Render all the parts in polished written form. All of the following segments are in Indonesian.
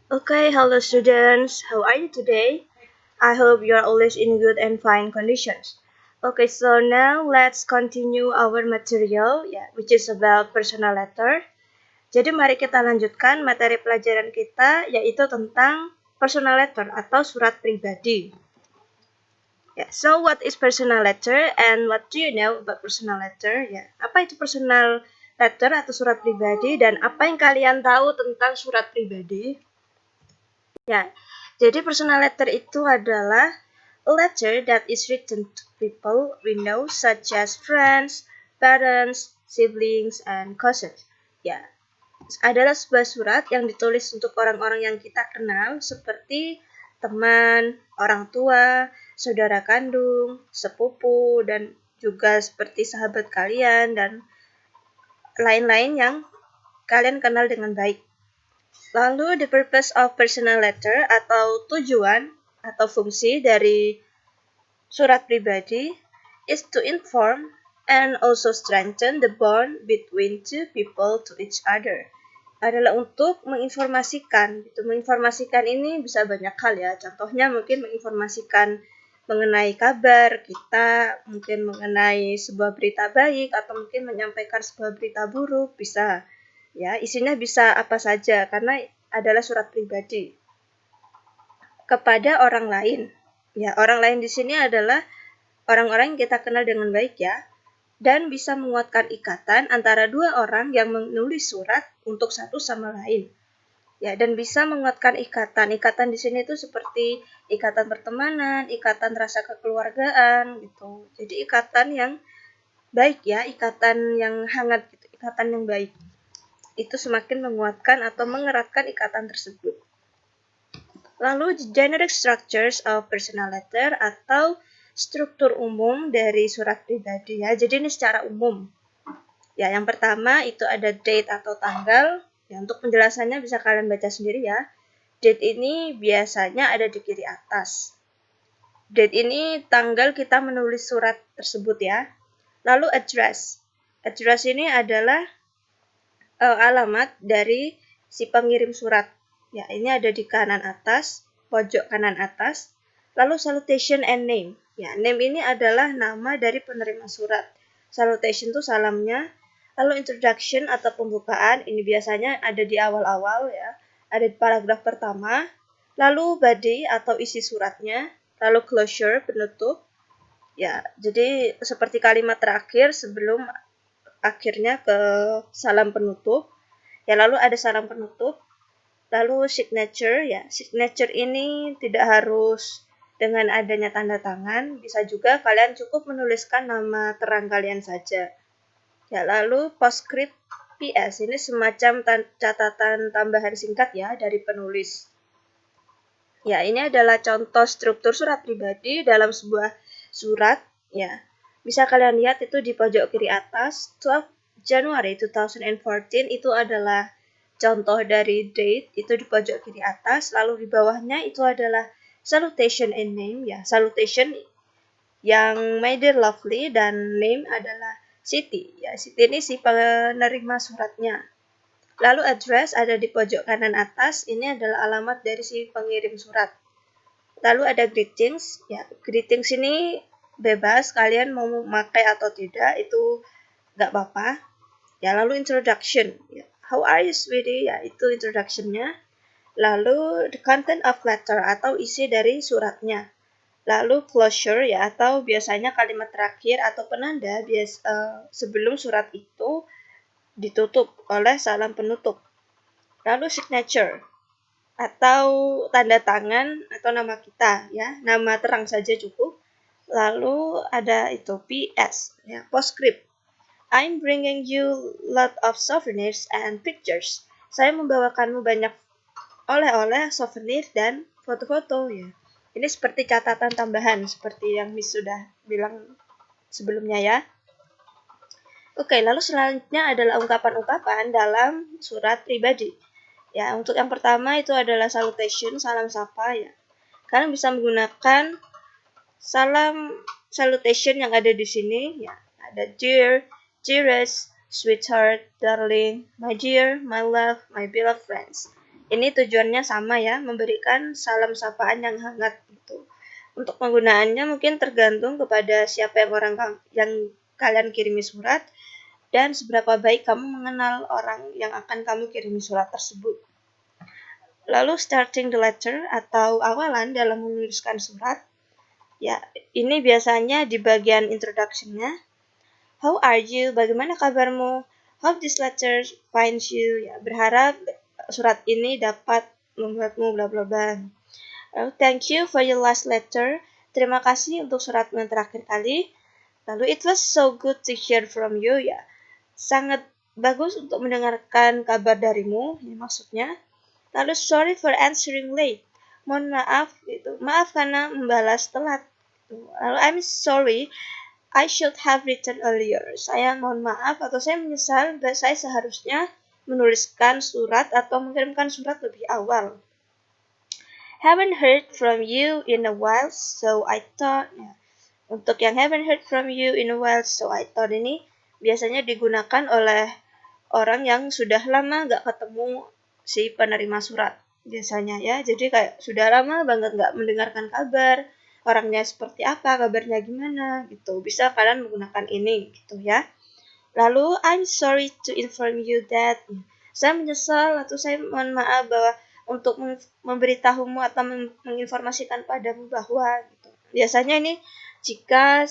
Okay, hello students. How are you today? I hope you are always in good and fine conditions. Okay, so now let's continue our material, which is about personal letter. Jadi mari kita lanjutkan materi pelajaran kita, yaitu tentang personal letter atau surat pribadi. So what is personal letter and what do you know about personal letter? Apa itu personal letter atau surat pribadi dan apa yang kalian tahu tentang surat pribadi? Jadi personal letter itu adalah a letter that is written to people we know such as friends, parents, siblings, and cousins. Adalah sebuah surat yang ditulis untuk orang-orang yang kita kenal seperti teman, orang tua, saudara kandung, sepupu, dan juga seperti sahabat kalian dan lain-lain yang kalian kenal dengan baik. Lalu the purpose of personal letter atau tujuan atau fungsi dari surat pribadi is to inform and also strengthen the bond between two people to each other. Adalah untuk menginformasikan. Menginformasikan ini bisa banyak hal ya. Contohnya mungkin menginformasikan mengenai kabar kita, mungkin mengenai sebuah berita baik atau mungkin menyampaikan sebuah berita buruk, bisa. Isinya bisa apa saja karena adalah surat pribadi kepada orang lain. Orang lain di sini adalah orang-orang yang kita kenal dengan baik dan bisa menguatkan ikatan antara dua orang yang menulis surat untuk satu sama lain. Dan bisa menguatkan ikatan. Ikatan di sini itu seperti ikatan pertemanan, ikatan rasa kekeluargaan gitu. Jadi ikatan yang baik ikatan yang hangat gitu, ikatan yang baik. Itu semakin menguatkan atau mengeratkan ikatan tersebut. Lalu generic structures of personal letter atau struktur umum dari surat pribadi Jadi ini secara umum. Yang pertama itu ada date atau tanggal. Untuk penjelasannya bisa kalian baca sendiri ya. Date ini biasanya ada di kiri atas. Date ini tanggal kita menulis surat tersebut ya. Lalu address. Address ini adalah alamat dari si pengirim surat. Ini ada di kanan atas, pojok kanan atas. Lalu salutation and name. Name ini adalah nama dari penerima surat. Salutation itu salamnya. Lalu introduction atau pembukaan, ini biasanya ada di awal-awal Ada di paragraf pertama. Lalu body atau isi suratnya. Lalu closure, penutup. Jadi seperti kalimat terakhir sebelum akhirnya ke salam penutup. Lalu ada salam penutup. Lalu signature, signature ini tidak harus dengan adanya tanda tangan, bisa juga kalian cukup menuliskan nama terang kalian saja. Lalu postscript PS, ini semacam catatan tambahan singkat dari penulis. Ini adalah contoh struktur surat pribadi dalam sebuah surat. Bisa kalian lihat itu di pojok kiri atas, 12 Januari 2014 itu adalah contoh dari date, itu di pojok kiri atas. Lalu di bawahnya itu adalah salutation and name. Salutation yang my dear lovely dan name adalah Siti. Siti ini si penerima suratnya. Lalu address ada di pojok kanan atas, ini adalah alamat dari si pengirim surat. Lalu ada greetings. Greetings ini bebas, kalian mau memakai atau tidak, itu nggak apa-apa. Lalu introduction. How are you, sweetie? Itu introduction-nya. Lalu the content of letter atau isi dari suratnya. Lalu closure atau biasanya kalimat terakhir atau penanda sebelum surat itu ditutup oleh salam penutup. Lalu signature atau tanda tangan atau nama kita nama terang saja cukup. Lalu ada itu PS postscript. I'm bringing you lot of souvenirs and pictures. Saya membawakanmu banyak oleh-oleh, souvenir dan foto-foto Ini seperti catatan tambahan seperti yang Miss sudah bilang sebelumnya Oke, lalu selanjutnya adalah ungkapan-ungkapan dalam surat pribadi. Untuk yang pertama itu adalah salutation, salam sapa Kalian bisa menggunakan salutation yang ada di sini Ada dear, dearest, sweetheart, darling, my dear, my love, my beloved friends. Ini tujuannya sama ya, memberikan salam sapaan yang hangat gitu. Untuk penggunaannya mungkin tergantung kepada siapa yang kalian kirimi surat dan seberapa baik kamu mengenal orang yang akan kamu kirimi surat tersebut. Lalu starting the letter atau awalan dalam menuliskan surat, ya ini biasanya di bagian introduction-nya. How are you? Bagaimana kabarmu? Hope this letter finds you. Ya, berharap surat ini dapat membuatmu bla bla bla. Lalu thank you for your last letter. Terima kasih untuk suratmu yang terakhir kali. Lalu it was so good to hear from you. Ya, sangat bagus untuk mendengarkan kabar darimu. Ini maksudnya. Lalu sorry for answering late. Mohon maaf gitu. Maaf karena membalas telat. Lalu I'm sorry I should have written earlier. Saya mohon maaf atau saya menyesal dan saya seharusnya menuliskan surat atau mengirimkan surat lebih awal. Haven't heard from you in a while, so I thought. Ya, untuk yang haven't heard from you in a while, so I thought ini biasanya digunakan oleh orang yang sudah lama gak ketemu si penerima surat biasanya ya. Jadi kayak sudah lama banget gak mendengarkan kabar, orangnya seperti apa, kabarnya gimana gitu. Bisa kalian menggunakan ini gitu ya. Lalu I'm sorry to inform you that, saya menyesal atau saya mohon maaf bahwa untuk memberitahumu atau menginformasikan padamu bahwa gitu. Biasanya ini jika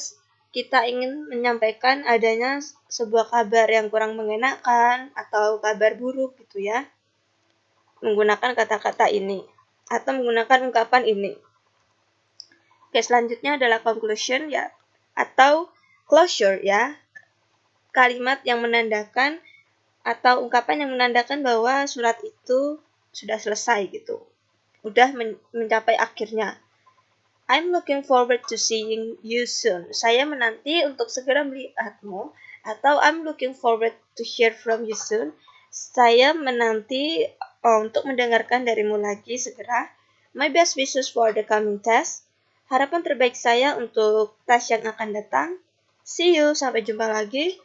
kita ingin menyampaikan adanya sebuah kabar yang kurang mengenakan atau kabar buruk gitu ya, menggunakan kata-kata ini atau menggunakan ungkapan ini. Oke, selanjutnya adalah conclusion ya atau closure ya. Kalimat yang menandakan atau ungkapan yang menandakan bahwa surat itu sudah selesai gitu. Udah mencapai akhirnya. I'm looking forward to seeing you soon. Saya menanti untuk segera melihatmu. Atau I'm looking forward to hear from you soon. Saya menanti untuk mendengarkan darimu lagi segera. My best wishes for the coming test. Harapan terbaik saya untuk tes yang akan datang. See you, sampai jumpa lagi.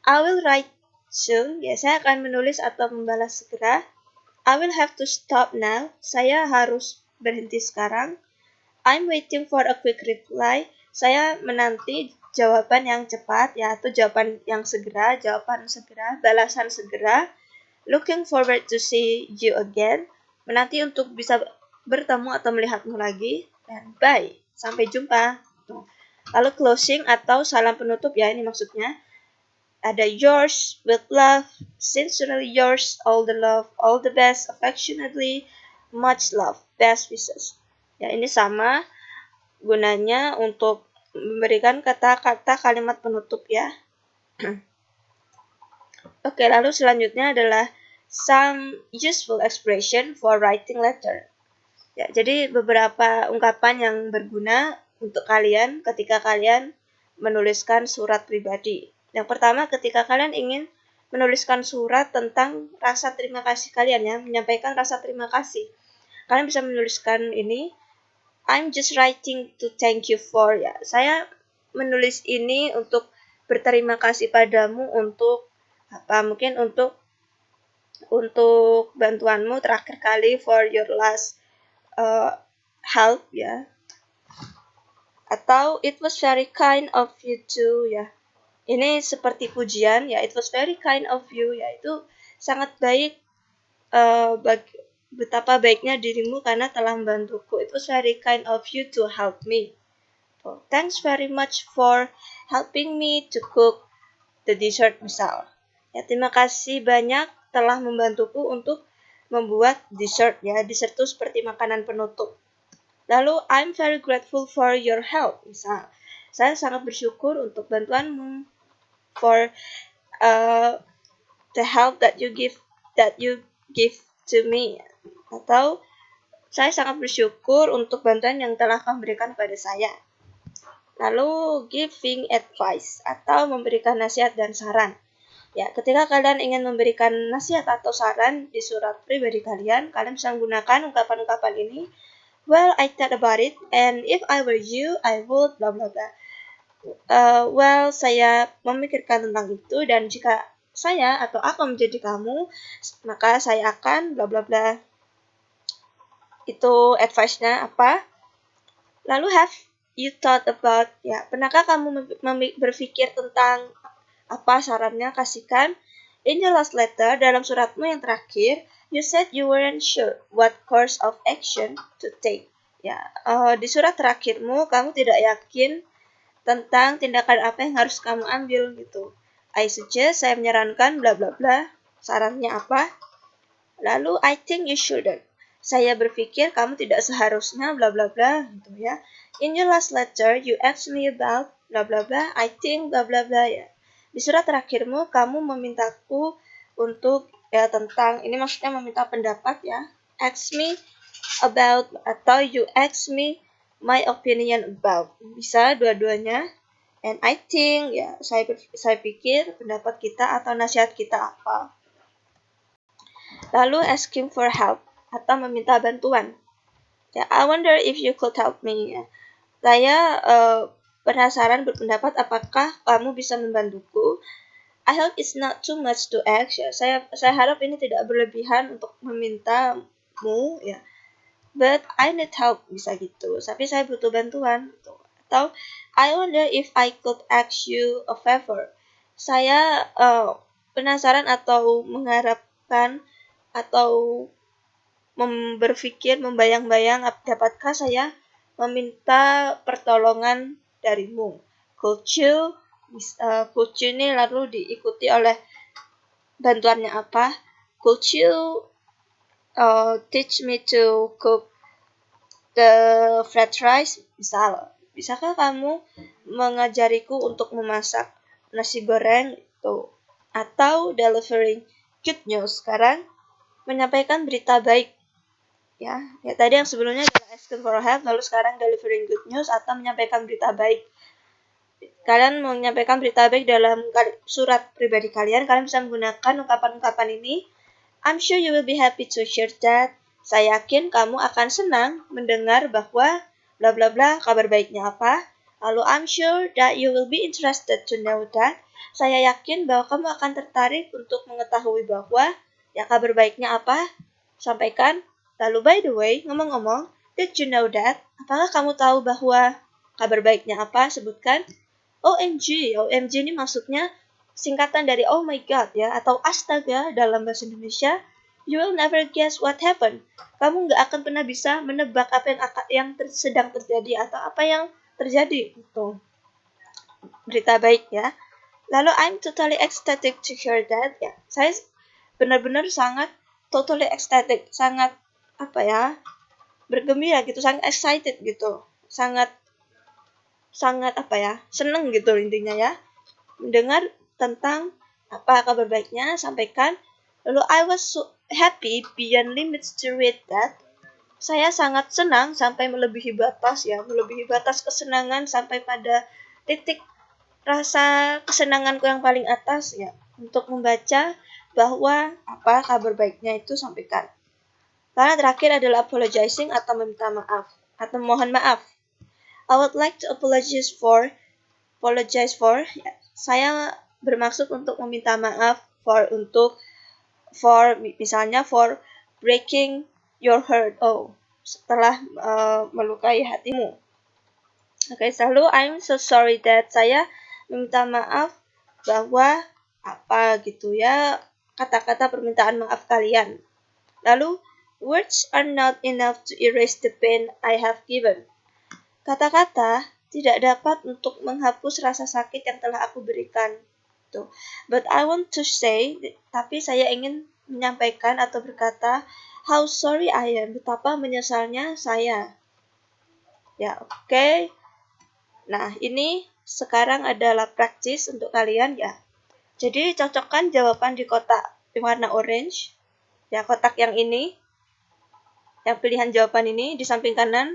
I will write soon. Ya, saya akan menulis atau membalas segera. I will have to stop now. Saya harus berhenti sekarang. I'm waiting for a quick reply. Saya menanti jawaban yang cepat, yaitu jawaban yang segera, jawaban segera, balasan segera. Looking forward to see you again. Menanti untuk bisa bertemu atau melihatmu lagi. Dan bye. Sampai jumpa. Lalu closing atau salam penutup ya, ini maksudnya. Ada yours with love, sincerely yours, all the love, all the best, affectionately, much love, best wishes. Ya, ini sama gunanya untuk memberikan kata-kata kalimat penutup ya. Oke, lalu selanjutnya adalah some useful expression for writing letter. Ya, jadi beberapa ungkapan yang berguna untuk kalian ketika kalian menuliskan surat pribadi. Yang pertama, ketika kalian ingin menuliskan surat tentang rasa terima kasih kalian ya, menyampaikan rasa terima kasih. Kalian bisa menuliskan ini, I'm just writing to thank you for, ya. Saya menulis ini untuk berterima kasih padamu untuk apa? Mungkin untuk bantuanmu terakhir kali, for your last help ya. Atau it was very kind of you too ya. Ini seperti pujian ya, it was very kind of you ya, itu sangat baik betapa baiknya dirimu karena telah membantuku. It was very kind of you to help me. So, thanks very much for helping me to cook the dessert misal. Ya, terima kasih banyak telah membantuku untuk membuat dessert ya. Dessert itu seperti makanan penutup. Lalu, I'm very grateful for your help misal. Saya sangat bersyukur untuk bantuanmu. For the help that you give to me. Atau saya sangat bersyukur untuk bantuan yang telah kamu berikan kepada saya. Lalu giving advice atau memberikan nasihat dan saran. Ya, ketika kalian ingin memberikan nasihat atau saran di surat pribadi kalian bisa menggunakan ungkapan-ungkapan ini. Well, I thought about it, and if I were you, I would bla bla bla. Well, saya memikirkan tentang itu, dan jika saya atau aku menjadi kamu, maka saya akan bla bla bla. Itu advice-nya apa? Lalu have you thought about, ya, pernahkah kamu berpikir tentang apa sarannya? Kasihkan. In your last letter, dalam suratmu yang terakhir, you said you weren't sure what course of action to take. Ya, di surat terakhirmu, kamu tidak yakin tentang tindakan apa yang harus kamu ambil gitu. I suggest, saya menyarankan, bla bla bla. Sarannya apa? Lalu I think you shouldn't. Saya berpikir kamu tidak seharusnya bla bla bla gitu ya. In your last letter you asked me about bla bla bla. I think bla bla bla ya. Di surat terakhirmu kamu memintaku untuk ya tentang ini maksudnya meminta pendapat ya. Ask me about atau you ask me my opinion about. Bisa dua-duanya. And I think ya saya pikir pendapat kita atau nasihat kita apa. Lalu asking for help atau meminta bantuan. Ya, I wonder if you could help me. Ya. Saya penasaran berpendapat apakah kamu bisa membantuku. I hope it's not too much to ask. Ya. Saya harap ini tidak berlebihan untuk memintamu ya. But I need help bisa gitu. Tapi saya butuh bantuan. Gitu. Atau I wonder if I could ask you a favor. Saya penasaran atau mengharapkan atau berpikir, membayang-bayang, dapatkah saya meminta pertolongan darimu? Could you ini lalu diikuti oleh bantuannya apa? Could you teach me to cook the fried rice? Bisakah kamu mengajariku untuk memasak nasi goreng itu? Atau delivering good news? Sekarang menyampaikan berita baik. Ya, tadi yang sebelumnya adalah asking for help, lalu sekarang delivering good news atau menyampaikan berita baik. Kalian menyampaikan berita baik dalam surat pribadi kalian bisa menggunakan ungkapan-ungkapan ini. I'm sure you will be happy to hear that. Saya yakin kamu akan senang mendengar bahwa bla bla bla kabar baiknya apa. Lalu I'm sure that you will be interested to know that. Saya yakin bahwa kamu akan tertarik untuk mengetahui bahwa ya kabar baiknya apa. Sampaikan. Lalu by the way, ngomong-ngomong, did you know that? Apakah kamu tahu bahwa kabar baiknya apa? Sebutkan. OMG. OMG ini maksudnya singkatan dari oh my god ya, atau astaga dalam bahasa Indonesia. You will never guess what happened. Kamu nggak akan pernah bisa menebak apa yang sedang terjadi atau apa yang terjadi. Itu berita baik ya. Lalu I'm totally ecstatic to hear that ya. Saya benar-benar sangat totally ecstatic, sangat apa ya, bergembira gitu, sangat excited gitu, sangat apa ya, seneng gitu intinya ya, mendengar tentang apa kabar baiknya. Sampaikan. Lalu I was so happy beyond limits to read that. Saya sangat senang sampai melebihi batas ya, melebihi batas kesenangan sampai pada titik rasa kesenanganku yang paling atas ya, untuk membaca bahwa apa kabar baiknya itu sampaikan. Karena terakhir adalah apologizing atau meminta maaf atau mohon maaf. I would like to apologize for ya, saya bermaksud untuk meminta maaf for misalnya for breaking your heart. Oh, setelah melukai hatimu. Oke, selalu I'm so sorry that saya meminta maaf bahwa apa gitu ya, kata-kata permintaan maaf kalian. Lalu words are not enough to erase the pain I have given. Kata-kata tidak dapat untuk menghapus rasa sakit yang telah aku berikan. Tuh. But I want to say, tapi saya ingin menyampaikan atau berkata, how sorry I am, betapa menyesalnya saya. Ya, oke. Nah, ini sekarang adalah praktis untuk kalian ya. Jadi cocokkan jawaban di kotak warna orange. Ya, kotak yang ini. Yang pilihan jawaban ini di samping kanan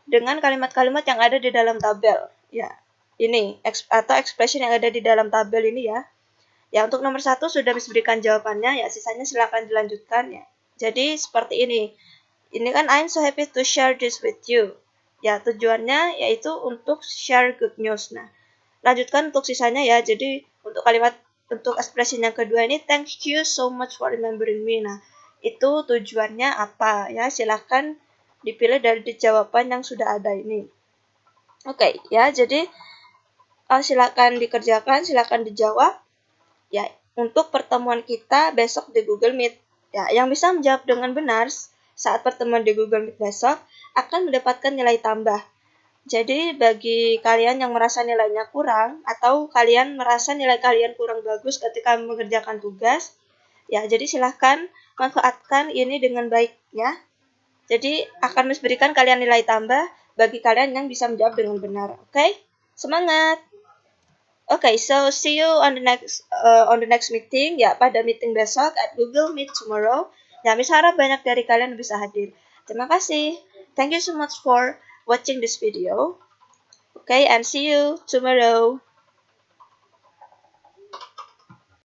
dengan kalimat-kalimat yang ada di dalam tabel. Ya, ini atau expression yang ada di dalam tabel ini ya. Ya, untuk nomor 1 sudah diberikan jawabannya ya, sisanya silakan dilanjutkan ya. Jadi seperti ini. Ini kan I'm so happy to share this with you. Ya, tujuannya yaitu untuk share good news. Nah, lanjutkan untuk sisanya ya. Jadi untuk ekspresi yang kedua ini thank you so much for remembering me. Nah, itu tujuannya apa ya. Silahkan dipilih dari jawaban yang sudah ada ini. Oke, ya, jadi silakan dikerjakan, silakan dijawab. Ya, untuk pertemuan kita besok di Google Meet. Ya, yang bisa menjawab dengan benar saat pertemuan di Google Meet besok akan mendapatkan nilai tambah. Jadi bagi kalian yang merasa nilainya kurang atau kalian merasa nilai kalian kurang bagus ketika mengerjakan tugas, ya jadi silahkan manfaatkan ini dengan baik ya. Jadi akan memberikan kalian nilai tambah bagi kalian yang bisa menjawab dengan benar. Oke? Semangat. Okay, so see you on the next meeting ya, pada meeting besok at Google Meet tomorrow. Ya, Miss harap banyak dari kalian bisa hadir. Terima kasih. Thank you so much for watching this video. Okay, and see you tomorrow.